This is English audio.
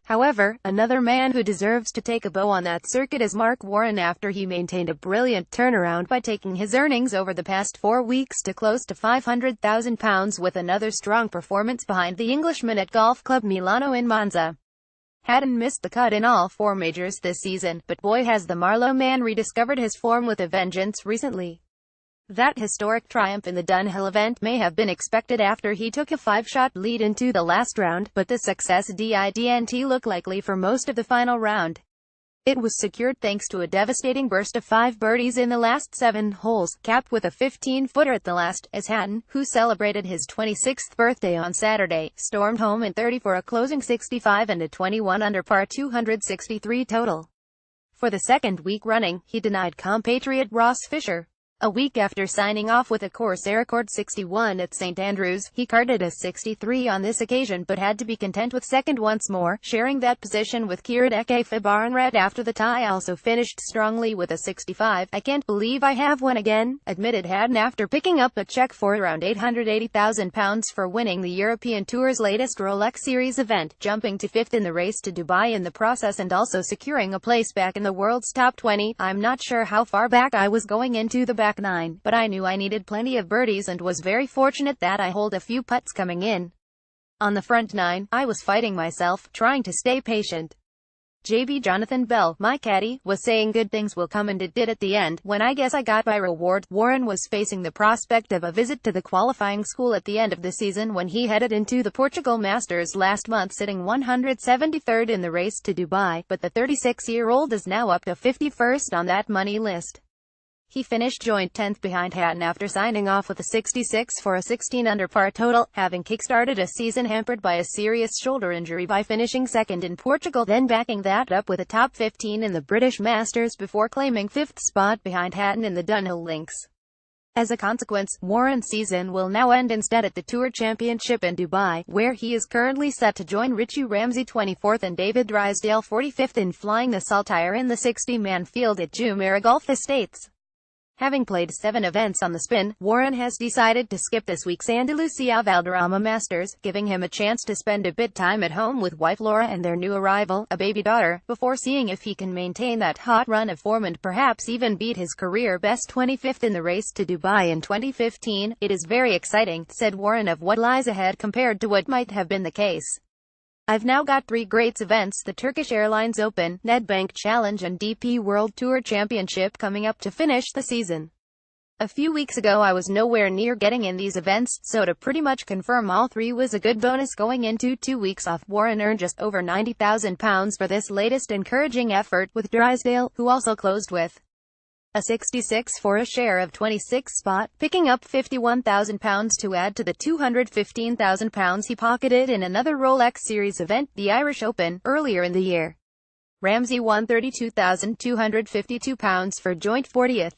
However, another man who deserves to take a bow on that circuit is Marc Warren, after he maintained a brilliant turnaround by taking his earnings over the past 4 weeks to close to £500,000 with another strong performance behind the Englishman at Golf Club Milano in Monza. Hatton missed the cut in all 4 majors this season, but boy has the Marlow man rediscovered his form with a vengeance recently. That historic triumph in the Dunhill event may have been expected after he took a 5-shot lead into the last round, but the success didn't look likely for most of the final round. It was secured thanks to a devastating burst of 5 birdies in the last 7 holes, capped with a 15-footer at the last, as Hatton, who celebrated his 26th birthday on Saturday, stormed home in 30 for a closing 65 and a 21 under par 263 total. For the second week running, he denied compatriot Ross Fisher. A week after signing off with a Corsair record 61 at St Andrews, he carded a 63 on this occasion but had to be content with second once more, sharing that position with Kiradeke Fabarenret after the tie also finished strongly with a 65. "I can't believe I have won again," admitted Hatton after picking up a check for around £880,000 for winning the European Tour's latest Rolex Series event, jumping to 5th in the race to Dubai in the process and also securing a place back in the world's top 20. "I'm not sure how far back I was going into the back 9, but I knew I needed plenty of birdies and was very fortunate that I hold a few putts coming in. On the front 9, I was fighting myself, trying to stay patient." JB Jonathan Bell, my caddy, was saying good things will come, and it did at the end, when I guess I got my reward. Warren was facing the prospect of a visit to the qualifying school at the end of the season when he headed into the Portugal Masters last month, sitting 173rd in the race to Dubai, but the 36-year-old is now up to 51st on that money list. He finished joint 10th behind Hatton after signing off with a 66 for a 16 under par total, having kick-started a season hampered by a serious shoulder injury by finishing second in Portugal, then backing that up with a top 15 in the British Masters before claiming 5th spot behind Hatton in the Dunhill Links. As a consequence, Warren's season will now end instead at the Tour Championship in Dubai, where he is currently set to join Richie Ramsey 24th and David Drysdale 45th in flying the Saltire in the 60-man field at Jumeirah Golf Estates. Having played 7 events on the spin, Warren has decided to skip this week's Andalusia Valderrama Masters, giving him a chance to spend a bit time at home with wife Laura and their new arrival, a baby daughter, before seeing if he can maintain that hot run of form and perhaps even beat his career-best 25th in the race to Dubai in 2015. "It is very exciting," said Warren of what lies ahead compared to what might have been the case. "I've now got 3 great events, the Turkish Airlines Open, Nedbank Challenge and DP World Tour Championship coming up to finish the season. A few weeks ago I was nowhere near getting in these events, so to pretty much confirm all 3 was a good bonus going into 2 weeks off." Warren earned just over £90,000 for this latest encouraging effort, with Drysdale, who also closed with a 66 for a share of 26th spot, picking up £51,000 to add to the £215,000 he pocketed in another Rolex Series event, the Irish Open, earlier in the year. Ramsey won £32,252 for joint 40th.